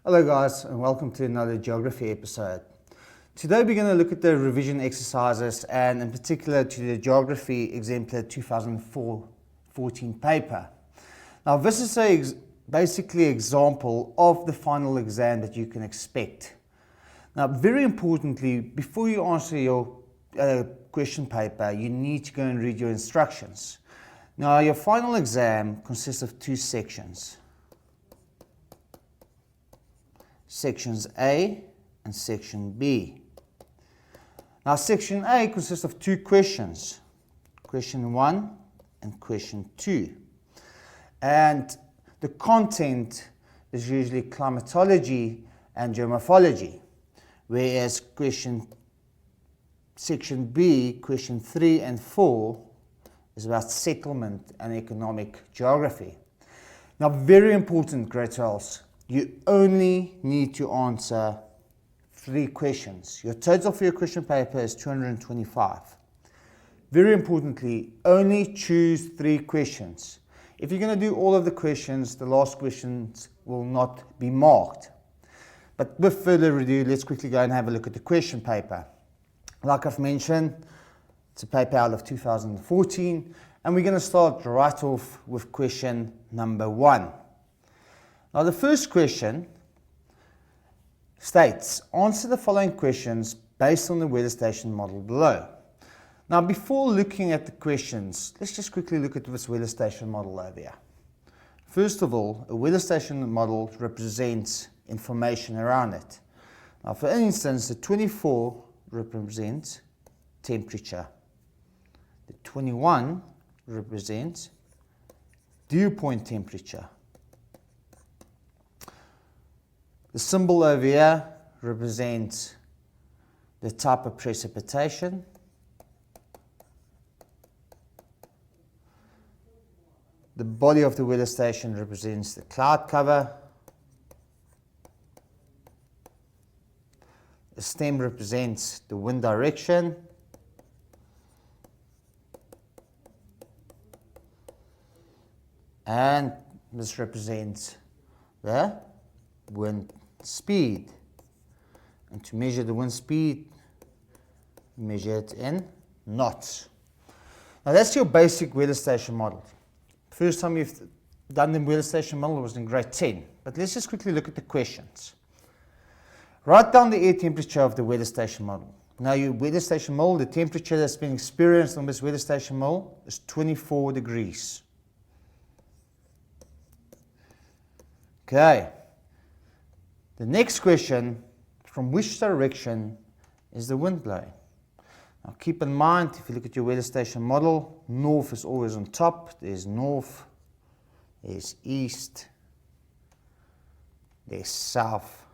Hello guys, and welcome to another geography episode. Today we're going to look at the revision exercises and in particular to the Geography Exemplar 2014 paper. Now this is basically an example of the final exam that you can expect. Now very importantly, before you answer your question paper, you need to go and read your instructions. Now your final exam consists of two sections. Sections A and Section B. Now Section A consists of two questions, Question 1 and Question 2. And the content is usually climatology and geomorphology, whereas Section B, Question 3 and 4 is about settlement and economic geography. Now very important, Gr12s. You only need to answer 3 questions. Your total for your question paper is 225. Very importantly, only choose 3 questions. If you're going to do all of the questions, the last questions will not be marked. But with further ado, let's quickly go and have a look at the question paper. Like I've mentioned, it's a paper out of 2014, and we're going to start right off with question number 1. Now the first question states, answer the following questions based on the weather station model below. Now before looking at the questions, let's just quickly look at this weather station model over here. First of all, a weather station model represents information around it. Now for instance, the 24 represents temperature. The 21 represents dew point temperature. The symbol over here represents the type of precipitation. The body of the weather station represents the cloud cover. The stem represents the wind direction. And this represents the wind speed. And to measure the wind speed, measure it in knots. Now that's your basic weather station model. First time you've done the weather station model was in grade 10. But let's just quickly look at the questions. Write down the air temperature of the weather station model. Now your weather station model, the temperature that's been experienced on this weather station model is 24 degrees. Okay. The next question, from which direction is the wind blowing? Now keep in mind, if you look at your weather station model, north is always on top. There's north, there's east, there's south,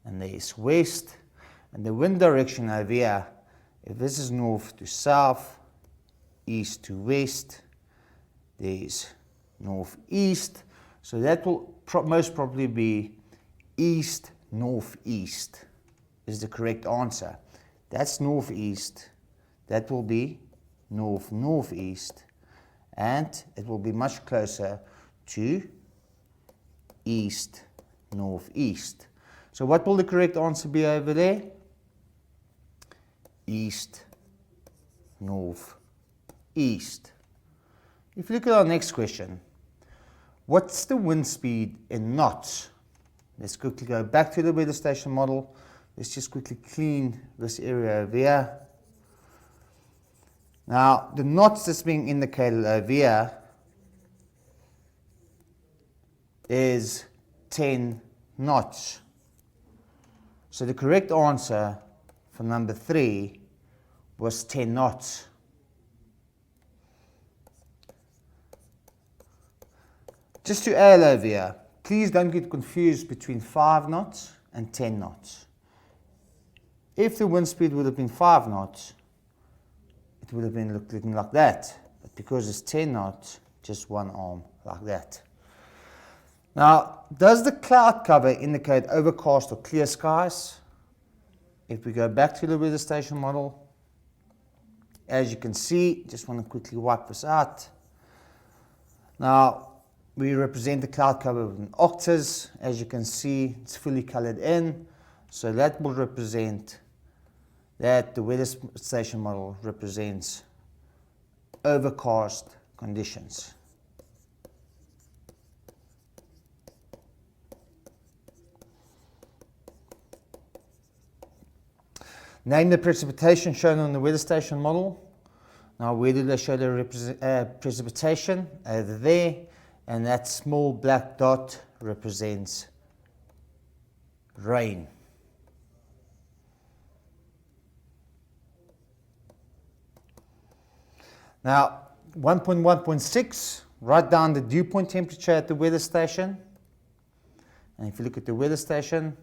and there's west. And the wind direction over here, if this is north to south, east to west, there's northeast. So that will most probably be east, northeast is the correct answer. That's northeast. That will be north, northeast. And it will be much closer to east, northeast. So what will the correct answer be over there? East, north, east. If you look at our next question, what's the wind speed in knots? Let's quickly go back to the weather station model. Let's just quickly clean this area over here. Now, the knots that's being indicated over here is 10 knots. So the correct answer for number 3 was 10 knots. Just to add over here, please don't get confused between 5 knots and 10 knots. If the wind speed would have been 5 knots, it would have been looking like that. But because it's 10 knots, just one arm like that. Now, does the cloud cover indicate overcast or clear skies? If we go back to the weather station model, as you can see, just want to quickly wipe this out. Now, we represent the cloud cover in octaves. As you can see, it's fully colored in. So that will represent that the weather station model represents overcast conditions. Name the precipitation shown on the weather station model. Now, where do they show the precipitation? Over there, and that small black dot represents rain. Now, 1.1.6, write down the dew point temperature at the weather station. And if you look at the weather station,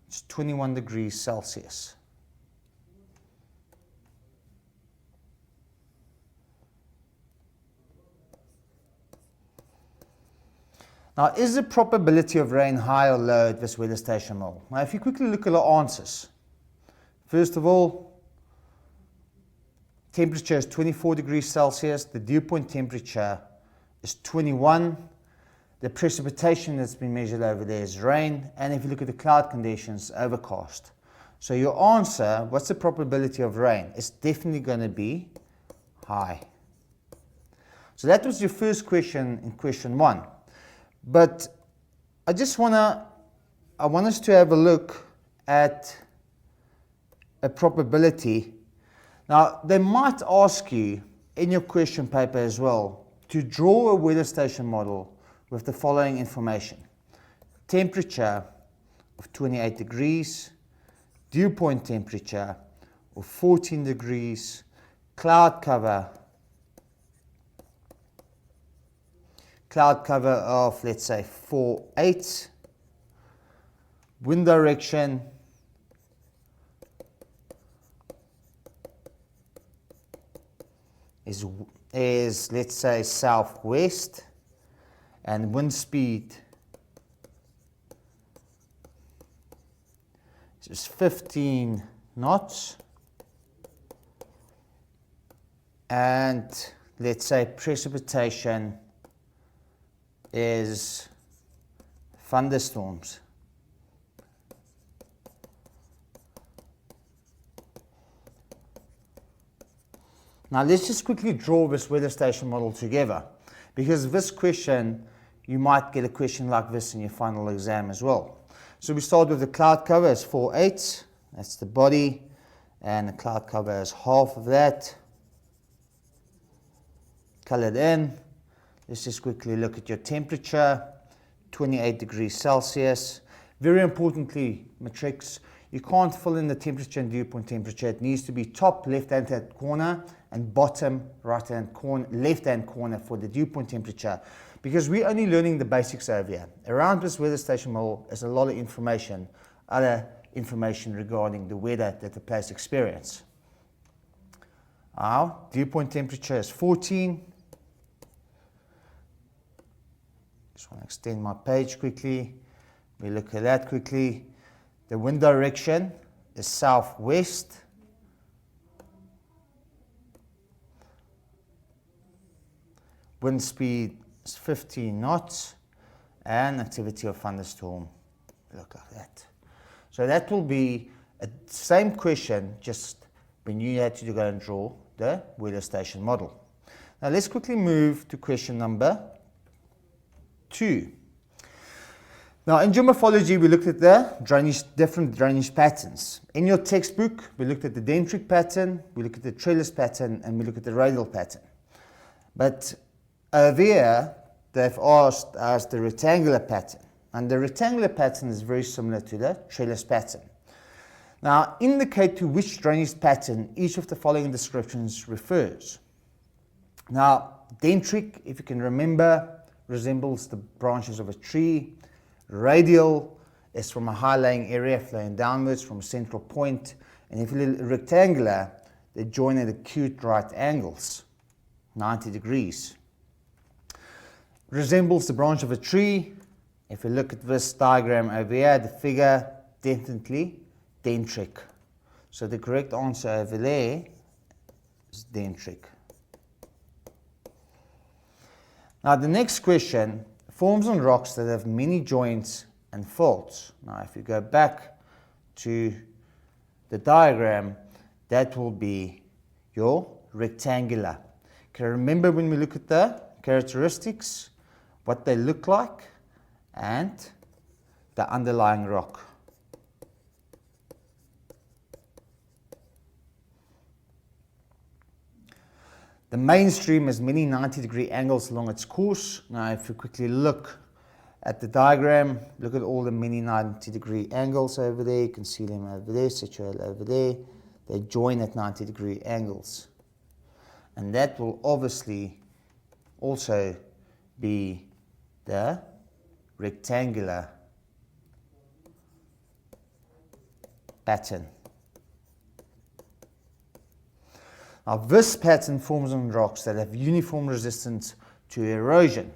it's 21 degrees Celsius. Now, is the probability of rain high or low at this weather station model? Now, if you quickly look at the answers, first of all, temperature is 24 degrees Celsius, the dew point temperature is 21, the precipitation that's been measured over there is rain, and if you look at the cloud conditions, overcast. So your answer, what's the probability of rain? It's definitely going to be high. So that was your first question in question 1. But I want us to have a look at a probability. Now, they might ask you in your question paper as well to draw a weather station model with the following information. Temperature of 28 degrees, dew point temperature of 14 degrees, cloud cover of, let's say, 4/8, wind direction is let's say southwest, and wind speed is 15 knots, and let's say precipitation is thunderstorms. Now let's just quickly draw this weather station model together, because this question, you might get a question like this in your final exam as well. So we start with the cloud cover as 4/8, that's the body, and the cloud cover is half of that, colored in. Let's just quickly look at your temperature, 28 degrees Celsius. Very importantly, matrix, you can't fill in the temperature and dew point temperature. It needs to be top left-hand corner and bottom right-hand corner, left-hand corner for the dew point temperature, because we're only learning the basics over here. Around this weather station model is a lot of information, other information regarding the weather that the place experience. Our dew point temperature is 14. Just want to extend my page quickly. We look at that quickly. The wind direction is southwest. Wind speed is 15 knots, and activity of thunderstorm, look like that. So that will be a same question, just when you had to go and draw the weather station model. Now let's quickly move to question number 2. Now in geomorphology, we looked at the different drainage patterns. In your textbook, we looked at the dendritic pattern, we looked at the trellis pattern, and we looked at the radial pattern. But over here, they've asked us the rectangular pattern. And the rectangular pattern is very similar to the trellis pattern. Now, indicate to which drainage pattern each of the following descriptions refers. Now, dendritic, if you can remember, resembles the branches of a tree. Radial is from a high-lying area flowing downwards from a central point. And if you look rectangular, they join at acute right angles, 90 degrees. Resembles the branch of a tree. If you look at this diagram over here, the figure, definitely dendritic. So the correct answer over there is dendritic. Now the next question, forms on rocks that have many joints and faults. Now, if you go back to the diagram, that will be your rectangular. Okay, remember when we look at the characteristics, what they look like, and the underlying rock. The mainstream has many 90-degree angles along its course. Now, if you quickly look at the diagram, look at all the many 90-degree angles over there. You can see them over there, situated over there. They join at 90-degree angles. And that will obviously also be the rectangular pattern. Now, this pattern forms on rocks that have uniform resistance to erosion.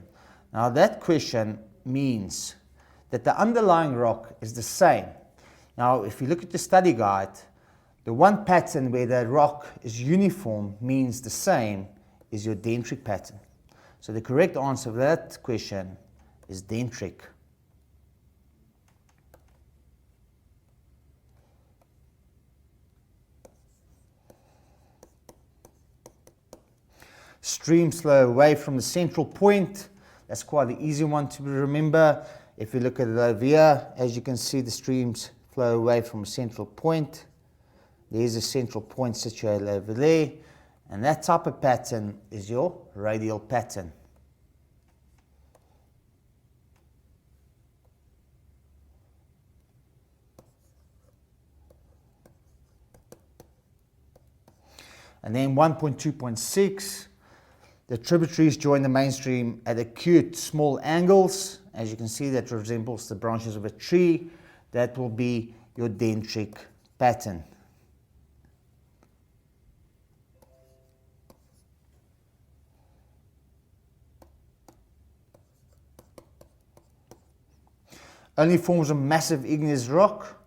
Now, that question means that the underlying rock is the same. Now, if you look at the study guide, the one pattern where the rock is uniform means the same is your dendritic pattern. So the correct answer for that question is dendritic. Streams flow away from the central point. That's quite an easy one to remember. If you look at it over here, as you can see, the streams flow away from a central point. There's a central point situated over there. And that type of pattern is your radial pattern. And then 1.2.6. The tributaries join the mainstream at acute small angles. As you can see, that resembles the branches of a tree. That will be your dendritic pattern. Only forms a massive igneous rock.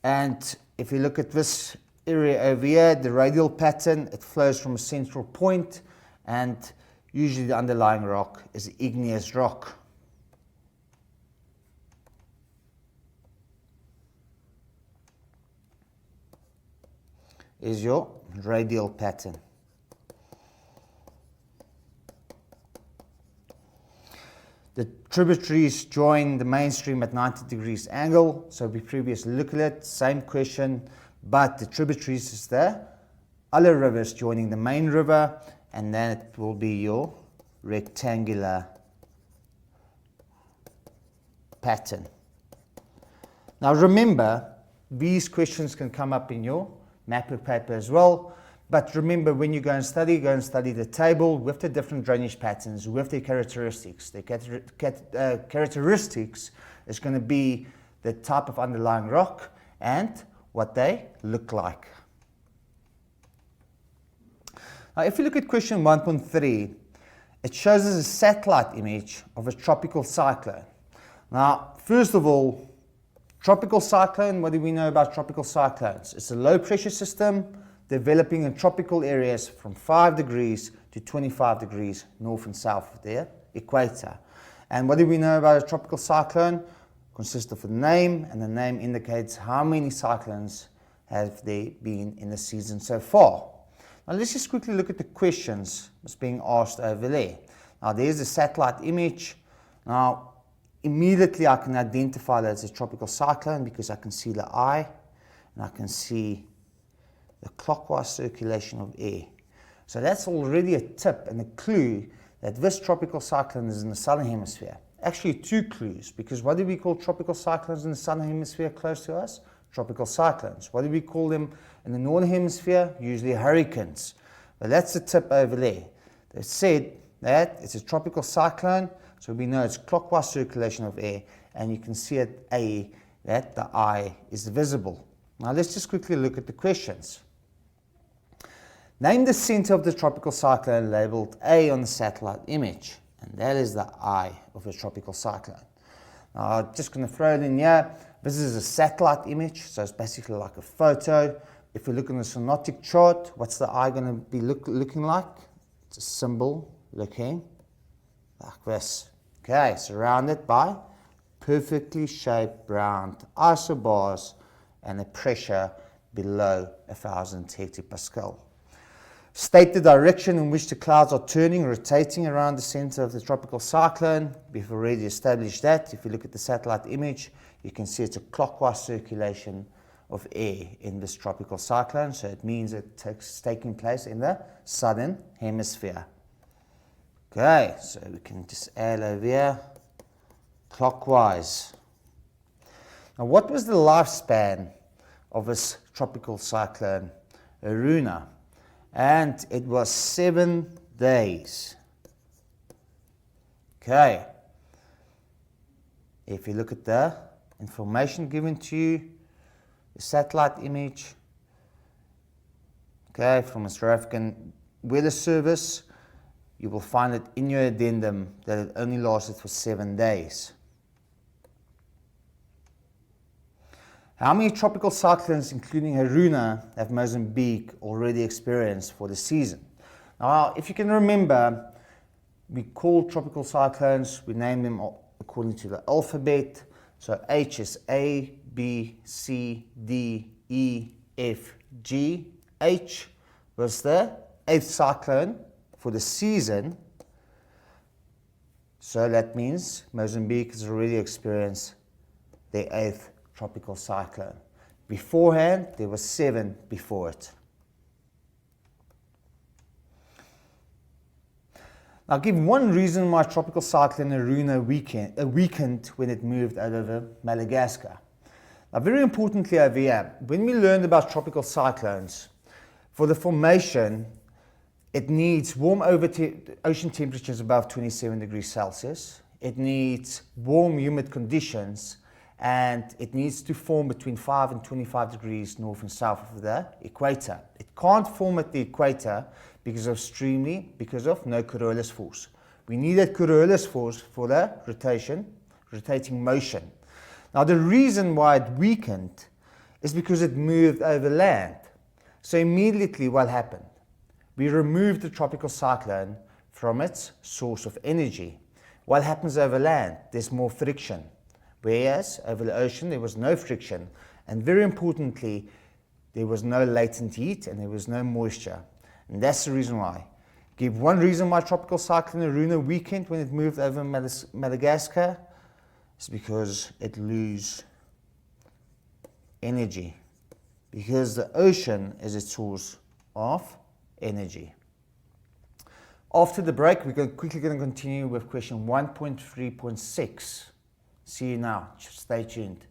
And if you look at this area over here, the radial pattern, it flows from a central point. And usually the underlying rock is igneous rock. Is your radial pattern. The tributaries join the mainstream at 90 degrees angle. So we previously looked at it, same question, but the tributaries is the other rivers joining the main river, and that will be your rectangular pattern. Now remember, these questions can come up in your mapper paper as well. But remember, when you go and study the table with the different drainage patterns, with their characteristics. The characteristics is going to be the type of underlying rock and what they look like. Now, if you look at question 1.3, it shows us a satellite image of a tropical cyclone. Now, first of all, tropical cyclone, what do we know about tropical cyclones? It's a low pressure system developing in tropical areas from 5 degrees to 25 degrees north and south of the equator. And what do we know about a tropical cyclone? It consists of a name, and the name indicates how many cyclones have there been in the season so far. Now let's just quickly look at the questions that's being asked over there. Now there's a satellite image. Now immediately I can identify that it's a tropical cyclone because I can see the eye and I can see the clockwise circulation of air. So that's already a tip and a clue that this tropical cyclone is in the southern hemisphere. Actually 2 clues, because what do we call tropical cyclones in the southern hemisphere close to us? Tropical cyclones. What do we call them in the northern hemisphere? Usually hurricanes. But that's the tip over there. They said that it's a tropical cyclone, so we know it's clockwise circulation of air, and you can see at A that the eye is visible. Now let's just quickly look at the questions. Name the center of the tropical cyclone labeled A on the satellite image, and that is the eye of a tropical cyclone. Now I'm just going to throw it in here. This is a satellite image, so it's basically like a photo. If we look in the synoptic chart, what's the eye going to be looking like? It's a symbol looking like this. Okay, surrounded by perfectly shaped round isobars and a pressure below 1000 hectopascal. State the direction in which the clouds are turning, rotating around the center of the tropical cyclone. We've already established that. If you look at the satellite image, you can see it's a clockwise circulation of air in this tropical cyclone, so it means it's taking place in the southern hemisphere. Okay, so we can just add over here, clockwise. Now, what was the lifespan of this tropical cyclone, Aruna? And it was 7 days. Okay, if you look at the information given to you, the satellite image, okay, from the South African Weather Service, you will find it in your addendum that it only lasted for 7 days. How many tropical cyclones, including Aruna, have Mozambique already experienced for the season? Now, if you can remember, we call tropical cyclones, we name them according to the alphabet. So H is A, B, C, D, E, F, G. H was the 8th cyclone for the season. So that means Mozambique has already experienced the 8th tropical cyclone. Beforehand, there were 7 before it. Now, give one reason why tropical cyclone Aruna weakened when it moved out over Madagascar. Now, very importantly over here, when we learned about tropical cyclones, for the formation, it needs warm ocean temperatures above 27 degrees Celsius. It needs warm, humid conditions, and it needs to form between 5 and 25 degrees north and south of the equator. It can't form at the equator because of no Coriolis force. We need that Coriolis force for the rotating motion. Now, the reason why it weakened is because it moved over land. So immediately what happened? We removed the tropical cyclone from its source of energy. What happens over land? There's more friction. Whereas over the ocean there was no friction, and very importantly, there was no latent heat and there was no moisture. And that's the reason why. Give one reason why tropical cyclone Aruna weakened when it moved over Madagascar. It's because it loses energy. Because the ocean is its source of energy. After the break, we're quickly going to continue with question 1.3.6. See you now. Stay tuned.